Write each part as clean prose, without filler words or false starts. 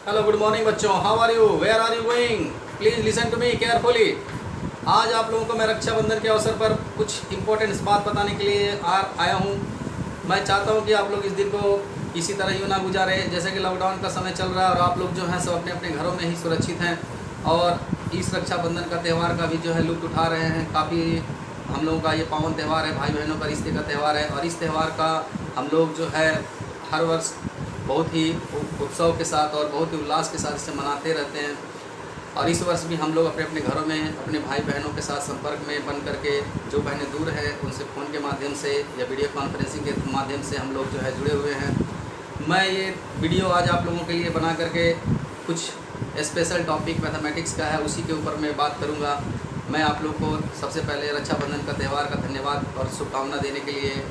Hello good morning बच्चों, how are you, where are you going, please listen to me carefully. आज आप लोगों को मैं रक्षाबंधन के अवसर पर कुछ इंपॉर्टेंट बात बताने के लिए आया हूँ। मैं चाहता हूँ कि आप लोग इस दिन को इसी तरह यूँ ना गुजारे जैसे कि लॉकडाउन का समय चल रहा है और आप लोग जो हैं सब अपने अपने घरों में ही सुरक्षित हैं और इस रक्षाबंधन का त्यौहार का भी जो है लुत्फ़ उठा रहे हैं। काफ़ी हम लोगों का ये पावन त्यौहार है, भाई बहनों का रिश्ते का त्यौहार है और इस त्यौहार का हम लोग जो है हर वर्ष बहुत ही उत्सव के साथ और बहुत ही उल्लास के साथ इसे मनाते रहते हैं। और इस वर्ष भी हम लोग अपने अपने घरों में अपने भाई बहनों के साथ संपर्क में बन करके, जो बहनें दूर हैं उनसे फ़ोन के माध्यम से या वीडियो कॉन्फ्रेंसिंग के माध्यम से हम लोग जो है जुड़े हुए हैं। मैं ये वीडियो आज आप लोगों के लिए बना करके कुछ स्पेशल टॉपिक मैथमेटिक्स का है, उसी के ऊपर मैं बात करूँगा। मैं आप लोग को सबसे पहले रक्षाबंधन का त्यौहार का धन्यवाद और शुभकामना देने के लिए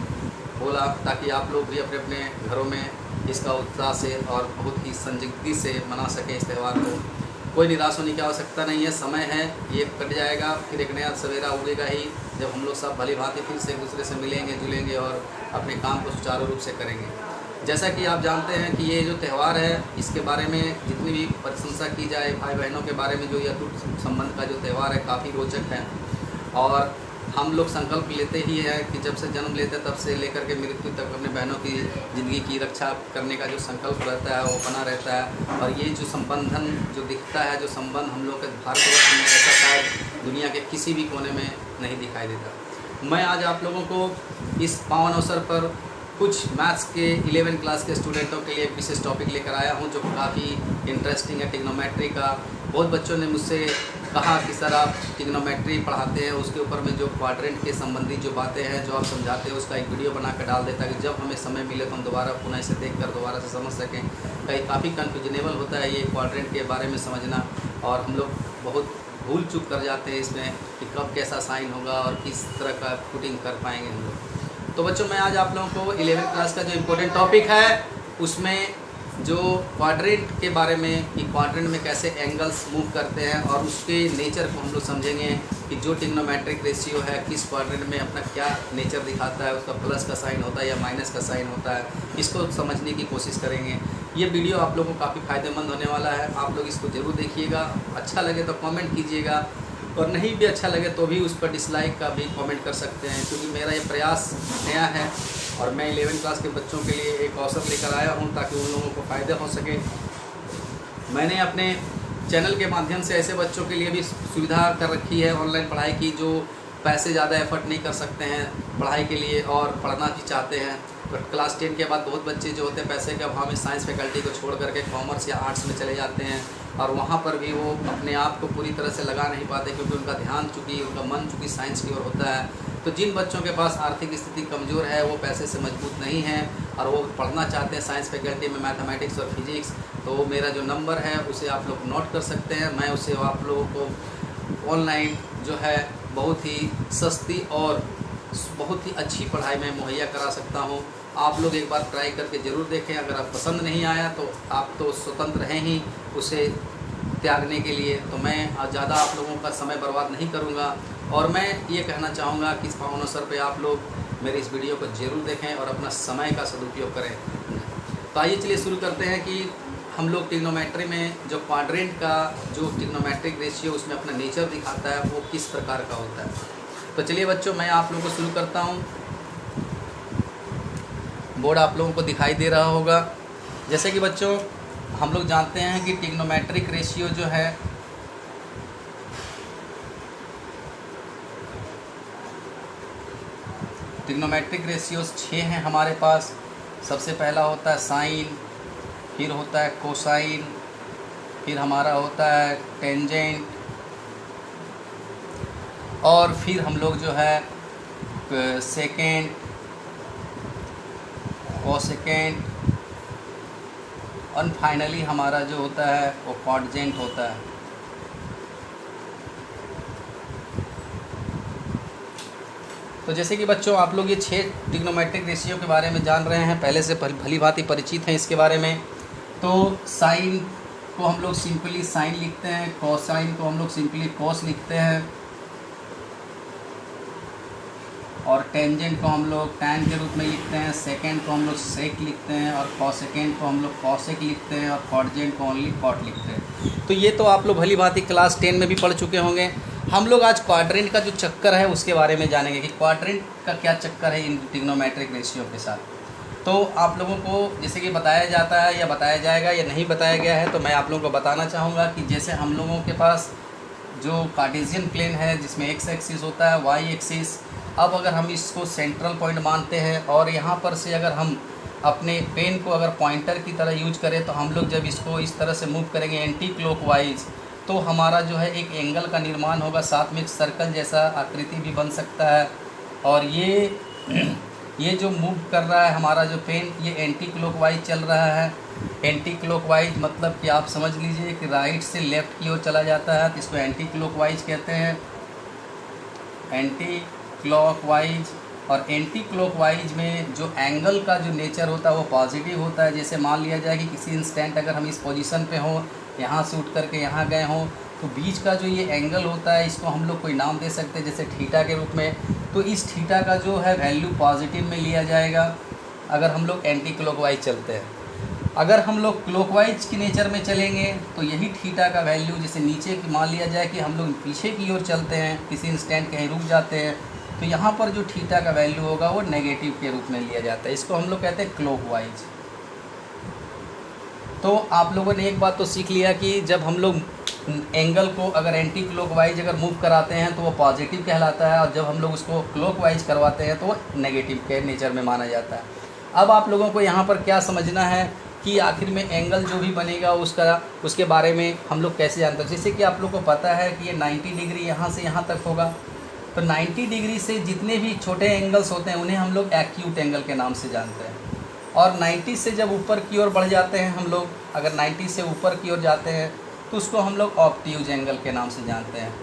बोला, ताकि आप लोग भी अपने अपने घरों में इसका उत्साह से और बहुत ही संजीदगी से मना सकें इस त्यौहार को। कोई निराश होने की आवश्यकता नहीं है, समय है, ये कट जाएगा, फिर एक नया सवेरा उगेगा ही जब हम लोग सब भली भांति फिर से एक दूसरे से मिलेंगे जुलेंगे और अपने काम को सुचारू रूप से करेंगे। जैसा कि आप जानते हैं कि ये जो त्यौहार है इसके बारे में जितनी भी प्रशंसा की जाए, भाई बहनों के बारे में जो ये अटूट संबंध का जो त्यौहार है काफ़ी रोचक है। और हम लोग संकल्प लेते ही हैं कि जब से जन्म लेते हैं तब से लेकर के मृत्यु तक अपने बहनों की ज़िंदगी की रक्षा करने का जो संकल्प रहता है वो बना रहता है। और ये जो संबंधन जो दिखता है, जो संबंध हम लोग के भारतवर्ष में, ऐसा शायद दुनिया के किसी भी कोने में नहीं दिखाई देता। मैं आज आप लोगों को इस पावन अवसर पर कुछ मैथ्स के 11 क्लास के स्टूडेंटों के लिए एक विशेष टॉपिक लेकर आया हूं जो काफ़ी इंटरेस्टिंग है, ट्रिग्नोमेट्री का। बहुत बच्चों ने मुझसे कहा कि सर आप ट्रिग्नोमेट्री पढ़ाते हैं, उसके ऊपर में जो क्वाड्रेंट के संबंधी जो बातें हैं जो आप समझाते हैं उसका एक वीडियो बना कर डाल दें ताकि जब हमें समय मिले तो हम दोबारा पुनः इसे देख कर दोबारा से समझ सकें। कहीं काफ़ी कन्फ्यूजनेबल होता है ये क्वाड्रेंट के बारे में समझना, और हम लोग बहुत भूल चूक कर जाते हैं इसमें कि कब कैसा साइन होगा और किस तरह का पुटिंग कर पाएंगे हम लोग। तो बच्चों मैं आज आप लोगों को 11th क्लास का जो इम्पोर्टेंट टॉपिक है उसमें जो क्वाड्रेंट के बारे में कि क्वाड्रेंट में कैसे एंगल्स मूव करते हैं और उसके नेचर को हम लोग समझेंगे कि जो ट्रिग्नोमेट्रिक रेशियो है किस क्वाड्रेंट में अपना क्या नेचर दिखाता है, उसका प्लस का साइन होता है या माइनस का साइन होता है, इसको समझने की कोशिश करेंगे। ये वीडियो आप लोगों को काफ़ी फ़ायदेमंद होने वाला है, आप लोग इसको ज़रूर देखिएगा। अच्छा लगे तो कमेंट कीजिएगा और नहीं भी अच्छा लगे तो भी उस पर डिसलाइक का भी कमेंट कर सकते हैं, क्योंकि मेरा ये प्रयास नया है और मैं 11th क्लास के बच्चों के लिए एक अवसर लेकर आया हूं ताकि उन लोगों को फ़ायदा हो सके। मैंने अपने चैनल के माध्यम से ऐसे बच्चों के लिए भी सुविधा कर रखी है ऑनलाइन पढ़ाई की जो पैसे ज़्यादा एफर्ट नहीं कर सकते हैं पढ़ाई के लिए और पढ़ना भी चाहते हैं। बट क्लास 10 के बाद बहुत बच्चे जो होते हैं पैसे के अभाव में साइंस फैकल्टी को छोड़ करके कॉमर्स या आर्ट्स में चले जाते हैं और वहाँ पर भी वो अपने आप को पूरी तरह से लगा नहीं पाते क्योंकि उनका ध्यान चूँकि उनका मन चूँकि साइंस की ओर होता है। तो जिन बच्चों के पास आर्थिक स्थिति कमज़ोर है, वो पैसे से मजबूत नहीं हैं और वो पढ़ना चाहते हैं साइंस फैकल्टी में मैथमेटिक्स और फिजिक्स, तो मेरा जो नंबर है उसे आप लोग नोट कर सकते हैं। मैं उसे आप लोगों को ऑनलाइन जो है बहुत ही सस्ती और बहुत ही अच्छी पढ़ाई में मुहैया करा सकता हूँ। आप लोग एक बार ट्राई करके ज़रूर देखें। अगर आप पसंद नहीं आया तो आप तो स्वतंत्र हैं ही उसे त्यागने के लिए, तो मैं ज़्यादा आप लोगों का समय बर्बाद नहीं करूँगा। और मैं ये कहना चाहूँगा कि इस पावन अवसर पे आप लोग मेरे इस वीडियो को ज़रूर देखें और अपना समय का सदुपयोग करें। तो आइए चलिए शुरू करते हैं कि हम लोग ट्रिग्नोमेट्री में जो क्वाड्रेंट का जो ट्रिग्नोमेट्रिक रेशियो उसमें अपना नेचर दिखाता है वो किस प्रकार का होता है। तो चलिए बच्चों मैं आप लोगों को शुरू करता हूँ। बोर्ड आप लोगों को दिखाई दे रहा होगा। जैसे कि बच्चों हम लोग जानते हैं कि ट्रिग्नोमेट्रिक रेशियो जो है ट्रिग्नोमेट्रिक रेशियोज 6 हैं हमारे पास। सबसे पहला होता है साइन, फिर होता है कोसाइन, फिर हमारा होता है टेंजेंट और फिर हम लोग जो है सेकेंड, कोसेकेंड और फाइनली हमारा जो होता है वो क्वाड्रेंट होता है। तो जैसे कि बच्चों आप लोग ये 6 ट्रिग्नोमेट्रिक रेशियो के बारे में जान रहे हैं, पहले से भली भांति परिचित हैं इसके बारे में। तो साइन को हम लोग सिंपली साइन लिखते हैं, कोसाइन को हम लोग सिंपली कोस लिखते हैं और टेंजेंट को हम लोग टैन के रूप में लिखते हैं, सेकेंड को हम लोग सेक लिखते हैं, और कॉसेकेंड को हम लोग कॉसेक लिखते हैं, और कॉटजेंट को ओनली कॉट लिखते हैं। तो ये तो आप लोग भली भांति क्लास 10 में भी पढ़ चुके होंगे। हम लोग आज क्वाड्रेंट का जो चक्कर है उसके बारे में जानेंगे कि क्वाड्रेंट का क्या चक्कर है इन ट्रिग्नोमेट्रिक रेशियो के साथ। तो आप लोगों को जैसे कि बताया जाता है या बताया जाएगा या नहीं बताया गया है, तो मैं आप लोगों को बताना चाहूँगा कि जैसे हम लोगों के पास जो कार्टेशियन प्लेन है जिसमें एक्स एक्सिस होता है, वाई एक्सिस, अब अगर हम इसको सेंट्रल पॉइंट मानते हैं और यहाँ पर से अगर हम अपने पेन को अगर पॉइंटर की तरह यूज करें, तो हम लोग जब इसको इस तरह से मूव करेंगे एंटी क्लॉकवाइज, तो हमारा जो है एक एंगल का निर्माण होगा, साथ में एक सर्कल जैसा आकृति भी बन सकता है। और ये जो मूव कर रहा है हमारा जो पेन, ये एंटी क्लॉकवाइज चल रहा है। एंटी क्लॉकवाइज मतलब कि आप समझ लीजिए कि राइट से लेफ़्ट की ओर चला जाता है, तो इसको एंटी क्लॉकवाइज कहते हैं, एंटी क्लॉकवाइज। और एंटी क्लॉकवाइज में जो एंगल का जो नेचर होता है वो पॉजिटिव होता है। जैसे मान लिया जाए कि किसी इंस्टेंट अगर हम इस पोजीशन पे हों, यहाँ से उठ करके यहाँ गए हों, तो बीच का जो ये एंगल होता है इसको हम लोग कोई नाम दे सकते हैं जैसे थीटा के रूप में। तो इस थीटा का जो है वैल्यू पॉजिटिव में लिया जाएगा अगर हम लोग एंटी क्लॉकवाइज चलते हैं। अगर हम लोग क्लॉकवाइज की नेचर में चलेंगे तो यही थीटा का वैल्यू, जैसे नीचे की मान लिया जाए कि हम लोग पीछे की ओर चलते हैं, किसी इंस्टेंट कहीं रुक जाते हैं, तो यहाँ पर जो थीटा का वैल्यू होगा वो नेगेटिव के रूप में लिया जाता है। इसको हम लोग कहते हैं क्लॉकवाइज। तो आप लोगों ने एक बात तो सीख लिया कि जब हम लोग एंगल को अगर एंटी क्लॉकवाइज अगर मूव कराते हैं तो वो पॉजिटिव कहलाता है, और जब हम लोग उसको क्लॉकवाइज करवाते हैं तो वो नेगेटिव के नेचर में माना जाता है। अब आप लोगों को यहाँ पर क्या समझना है कि आखिर में एंगल जो भी बनेगा उसके बारे में हम लोग कैसे जानते हैं। जैसे कि आप लोग को पता है कि ये 90 डिग्री यहाँ से यहाँ तक होगा, तो 90 डिग्री से जितने भी छोटे एंगल्स होते हैं उन्हें हम लोग एक्यूट एंगल के नाम से जानते हैं। और 90 से जब ऊपर की ओर बढ़ जाते हैं हम लोग, अगर 90 से ऊपर की ओर जाते हैं तो उसको हम लोग ऑब्ट्यूज एंगल के नाम से जानते हैं।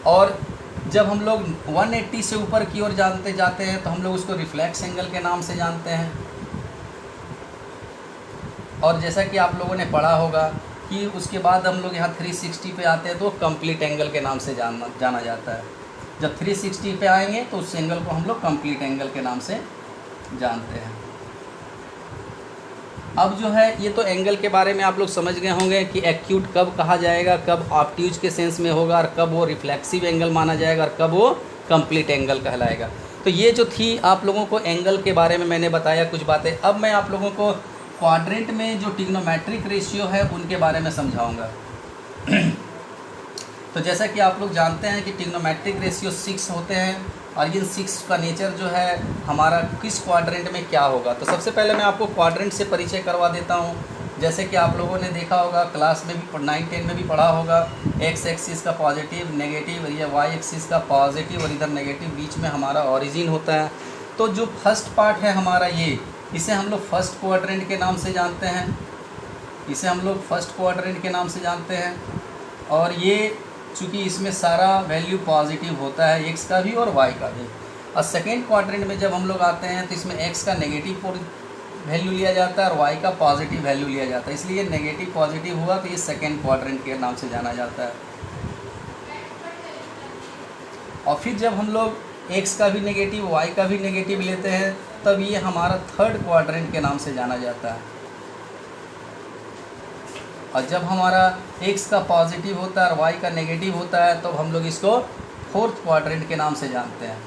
और जब हम लोग 180 से ऊपर की ओर जानते जाते हैं तो हम लोग उसको रिफ्लेक्स एंगल के नाम से जानते हैं। और जैसा कि आप लोगों ने पढ़ा होगा कि उसके बाद हम लोग यहाँ 360 पे आते हैं तो कंप्लीट एंगल के नाम से जाना जाता है। जब 360 पे आएंगे तो उस एंगल को हम लोग कंप्लीट एंगल के नाम से जानते हैं। अब जो है ये तो एंगल के बारे में आप लोग समझ गए होंगे कि एक्यूट कब कहा जाएगा, कब ऑब्ट्यूज के सेंस में होगा, और कब वो रिफ्लेक्सिव एंगल माना जाएगा, और कब वो कंप्लीट एंगल कहलाएगा। तो ये जो थी आप लोगों को एंगल के बारे में मैंने बताया कुछ बातें। अब मैं आप लोगों को क्वाड्रेंट में जो ट्रिग्नोमेट्रिक रेशियो है उनके बारे में समझाऊंगा। तो जैसा कि आप लोग जानते हैं कि ट्रिग्नोमेट्रिक रेशियो 6 होते हैं, और इन 6 का नेचर जो है हमारा किस क्वाड्रेंट में क्या होगा। तो सबसे पहले मैं आपको क्वाड्रेंट से परिचय करवा देता हूँ। जैसे कि आप लोगों ने देखा होगा, क्लास में भी 9-10 में भी पढ़ा होगा, एक्स एक्सिस का पॉजिटिव नेगेटिव, या वाई एक्सिस का पॉजिटिव और इधर नेगेटिव, बीच में हमारा ओरिजिन होता है। तो जो फर्स्ट पार्ट है हमारा इसे हम लोग फर्स्ट क्वाड्रेंट के नाम से जानते हैं, इसे हम लोग फर्स्ट क्वाड्रेंट के नाम से जानते हैं। और ये चूँकि इसमें सारा वैल्यू पॉजिटिव होता है, एक्स का भी और वाई का भी। और सेकेंड क्वाड्रेंट में जब हम लोग आते हैं तो इसमें एक्स का नेगेटिव वैल्यू लिया जाता है और वाई का पॉजिटिव वैल्यू लिया जाता है, इसलिए नेगेटिव पॉजिटिव हुआ तो ये सेकेंड क्वाड्रेंट के नाम से जाना जाता है। और फिर जब हम लोग एक्स का भी नेगेटिव वाई का भी नेगेटिव लेते हैं तब ये हमारा थर्ड क्वाड्रेंट के नाम से जाना जाता है। और जब हमारा एक्स का पॉजिटिव होता है और वाई का नेगेटिव होता है तो हम लोग इसको फोर्थ क्वाड्रेंट के नाम से जानते हैं।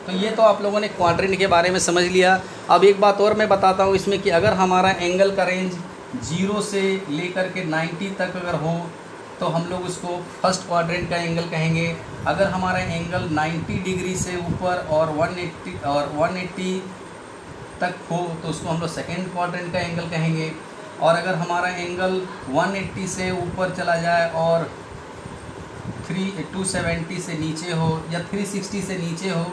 तो ये तो आप लोगों ने क्वाड्रेंट के बारे में समझ लिया। अब एक बात और मैं बताता हूँ इसमें कि अगर हमारा एंगल का रेंज 0 से लेकर के 90 तक अगर हो तो हम लोग उसको फर्स्ट क्वाड्रेंट का एंगल कहेंगे। अगर हमारा एंगल 90 डिग्री से ऊपर और 180 तक हो तो उसको हम लोग सेकेंड क्वाड्रेंट का एंगल कहेंगे। और अगर हमारा एंगल 180 से ऊपर चला जाए और 270 से नीचे हो या 360 से नीचे हो,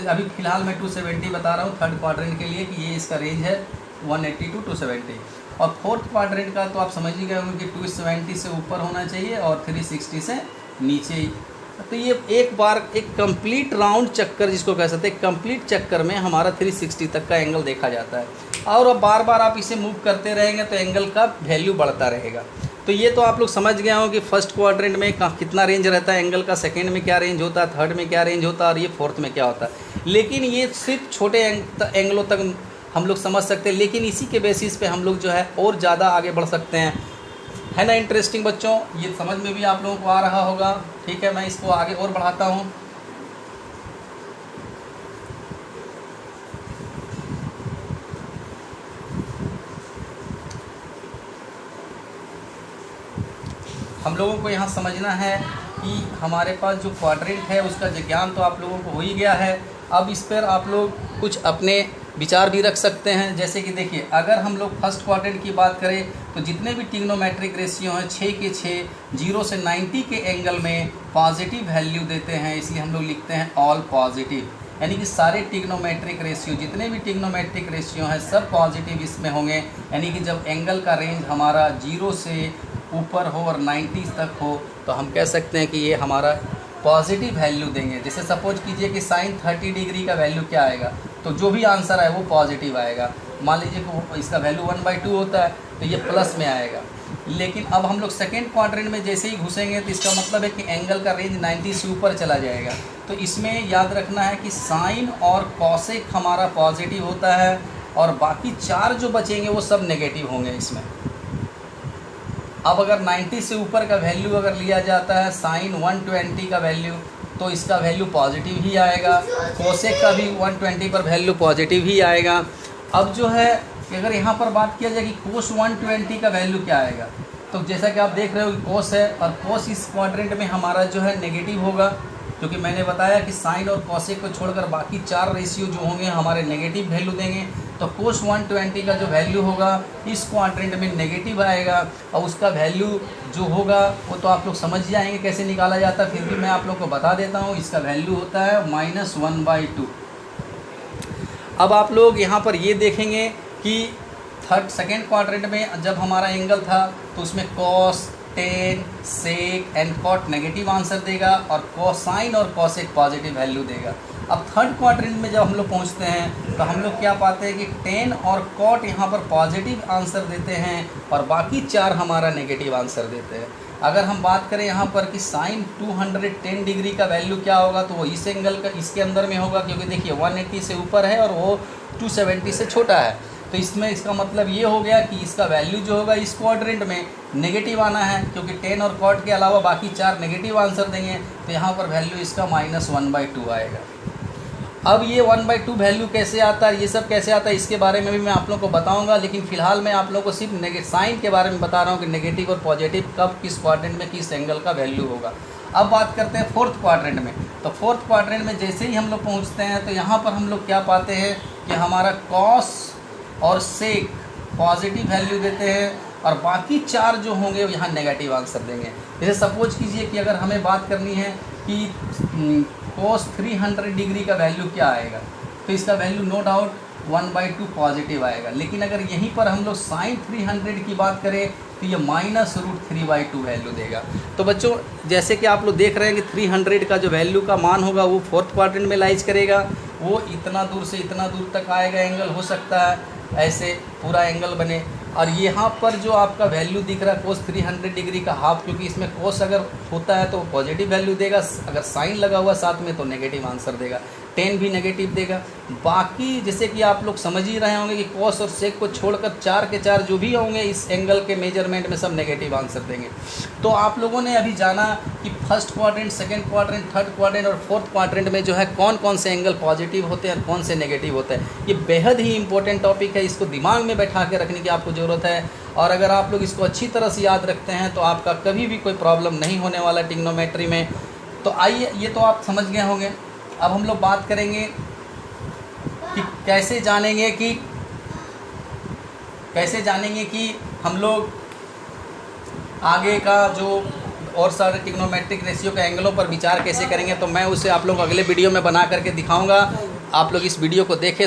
अभी फ़िलहाल मैं 270 बता रहा हूँ थर्ड क्वाड्रेंट के लिए कि ये इसका रेंज है 180 to 270। और फोर्थ क्वाड्रेंट का तो आप समझ ही गए होंगे कि 270 से ऊपर होना चाहिए और 360 से नीचे ही। तो ये एक बार एक कंप्लीट राउंड चक्कर जिसको कह सकते हैं, कंप्लीट चक्कर में हमारा 360 तक का एंगल देखा जाता है। और अब बार बार आप इसे मूव करते रहेंगे तो एंगल का वैल्यू बढ़ता रहेगा। तो ये तो आप लोग समझ गए हो कि फर्स्ट क्वाड्रेंट में कितना रेंज रहता है एंगल का, सेकंड में क्या रेंज होता है, थर्ड में क्या रेंज होता है और ये फोर्थ में क्या होता है। लेकिन ये सिर्फ छोटे एंगलों तक हम लोग समझ सकते हैं, लेकिन इसी के बेसिस पे हम लोग जो है और ज़्यादा आगे बढ़ सकते हैं। है ना इंटरेस्टिंग बच्चों, ये समझ में भी आप लोगों को आ रहा होगा। ठीक है, मैं इसको आगे और बढ़ाता हूँ। हम लोगों को यहाँ समझना है कि हमारे पास जो क्वाड्रेंट है उसका ज्ञान तो आप लोगों को हो ही गया है। अब इस पर आप लोग कुछ अपने विचार भी रख सकते हैं। जैसे कि देखिए, अगर हम लोग फर्स्ट क्वाड्रेंट की बात करें तो जितने भी ट्रिग्नोमेट्रिक रेशियो हैं 6 के 6 0 से 90 के एंगल में पॉजिटिव वैल्यू देते हैं, इसलिए हम लोग लिखते हैं ऑल पॉजिटिव। यानी कि सारे ट्रिग्नोमेट्रिक रेशियो, जितने भी ट्रिग्नोमेट्रिक रेशियो हैं सब पॉजिटिव इसमें होंगे। यानी कि जब एंगल का रेंज हमारा 0 से ऊपर हो और 90 तक हो तो हम कह सकते हैं कि ये हमारा पॉजिटिव वैल्यू देंगे। जैसे सपोज कीजिए कि साइन 30 डिग्री का वैल्यू क्या आएगा, तो जो भी आंसर आए वो पॉजिटिव आएगा। मान लीजिए कि इसका वैल्यू 1/2 होता है तो ये प्लस में आएगा। लेकिन अब हम लोग सेकेंड क्वाड्रेंट में जैसे ही घुसेंगे तो इसका मतलब है कि एंगल का रेंज 90 से ऊपर चला जाएगा। तो इसमें याद रखना है कि साइन और कॉसेक हमारा पॉजिटिव होता है और बाकी 4 जो बचेंगे वो सब नेगेटिव होंगे इसमें। अब अगर 90 से ऊपर का वैल्यू अगर लिया जाता है साइन 120 का वैल्यू, तो इसका वैल्यू पॉजिटिव ही आएगा। कोसेक का भी 120 पर वैल्यू पॉजिटिव ही आएगा। अब जो है अगर यहाँ पर बात किया जाए कि कोस 120 का वैल्यू क्या आएगा, तो जैसा कि आप देख रहे हो कि कोस है और कोस इस क्वाड्रेंट में हमारा जो है नेगेटिव होगा, क्योंकि मैंने बताया कि साइन और कोसेक को छोड़कर बाकी 4 रेशियो जो होंगे हमारे नेगेटिव वैल्यू देंगे। तो कोस 120 का जो वैल्यू होगा इस क्वाड्रेंट में नेगेटिव आएगा और उसका वैल्यू जो होगा वो तो आप लोग समझ जाएंगे कैसे निकाला जाता है, फिर भी मैं आप लोग को बता देता हूँ। इसका वैल्यू होता है -1/2। अब आप लोग यहाँ पर ये देखेंगे कि सेकेंड क्वाड्रेंट में जब हमारा एंगल था तो उसमें cos, tan, sec and cot negative answer देगा और कोसाइन और कॉसेक पॉजिटिव वैल्यू देगा। अब थर्ड क्वाड्रेंट में जब हम लोग पहुँचते हैं तो हम लोग क्या पाते हैं कि टेन और कॉट यहाँ पर पॉजिटिव आंसर देते हैं और बाकी 4 हमारा नेगेटिव आंसर देते हैं। अगर हम बात करें यहाँ पर कि साइन 210 डिग्री का वैल्यू क्या होगा, तो वो इस एंगल का इसके अंदर में होगा, क्योंकि देखिए 180 से ऊपर है और वो 270 से छोटा है। तो इसमें इसका मतलब ये हो गया कि इसका वैल्यू जो होगा इस क्वाड्रेंट में नेगेटिव आना है, क्योंकि 10 और कॉट के अलावा बाकी 4 नेगेटिव आंसर देंगे। तो यहाँ पर वैल्यू इसका -1/2 आएगा। अब ये 1/2 वैल्यू कैसे आता है, ये सब कैसे आता है, इसके बारे में भी मैं आप लोगों को बताऊंगा। लेकिन फिलहाल मैं आप लोगों को सिर्फ साइन के बारे में बता रहा हूँ कि नेगेटिव और पॉजिटिव कब किस क्वाड्रेंट में किस एंगल का वैल्यू होगा। अब बात करते हैं फोर्थ क्वाड्रेंट में। तो फोर्थ क्वाड्रेंट में जैसे ही हम लोग पहुँचते हैं तो यहाँ पर हम लोग क्या पाते हैं कि हमारा कॉस और सेक पॉजिटिव वैल्यू देते हैं और बाकी 4 जो होंगे वो यहाँ नेगेटिव आंसर देंगे। जैसे सपोज कीजिए कि अगर हमें बात करनी है कि कोस 300 डिग्री का वैल्यू क्या आएगा, तो इसका वैल्यू नो डाउट 1/2 पॉजिटिव आएगा। लेकिन अगर यहीं पर हम लोग साइन 300 की बात करें तो ये -√3/2 वैल्यू देगा। तो बच्चों जैसे कि आप लोग देख रहे हैं कि 300 का जो वैल्यू का मान होगा वो फोर्थ क्वाड्रेंट में लाइज करेगा। वो इतना दूर से इतना दूर तक आएगा एंगल, हो सकता है ऐसे पूरा एंगल बने। और यहाँ पर जो आपका वैल्यू दिख रहा है कोस 300 डिग्री का हाफ, क्योंकि इसमें कोस अगर होता है तो पॉजिटिव वैल्यू देगा, अगर साइन लगा हुआ साथ में तो नेगेटिव आंसर देगा, 10 भी नेगेटिव देगा। बाकी जैसे कि आप लोग समझ ही रहे होंगे कि कोस और सेक को छोड़कर 4 के 4 जो भी होंगे इस एंगल के मेजरमेंट में सब नेगेटिव आंसर देंगे। तो आप लोगों ने अभी जाना कि first quadrant, second quadrant, third quadrant और फोर्थ क्वाड्रेंट में जो है कौन कौन से एंगल पॉजिटिव होते हैं और कौन से नेगेटिव होते हैं। ये बेहद ही इंपॉर्टेंट टॉपिक है, इसको दिमाग में बैठा के रखने की आपको ज़रूरत है। और अगर आप लोग इसको अच्छी तरह से याद रखते हैं तो आपका कभी भी कोई प्रॉब्लम नहीं होने वाला ट्रिग्नोमेट्री में। तो आइए, ये तो आप समझ गए होंगे। अब हम लोग बात करेंगे कि कैसे जानेंगे कि हम लोग आगे का जो और सारे ट्रिग्नोमेट्रिक रेशियो के एंगलों पर विचार कैसे करेंगे। तो मैं उसे आप लोग अगले वीडियो में बना करके दिखाऊंगा। आप लोग इस वीडियो को देखें।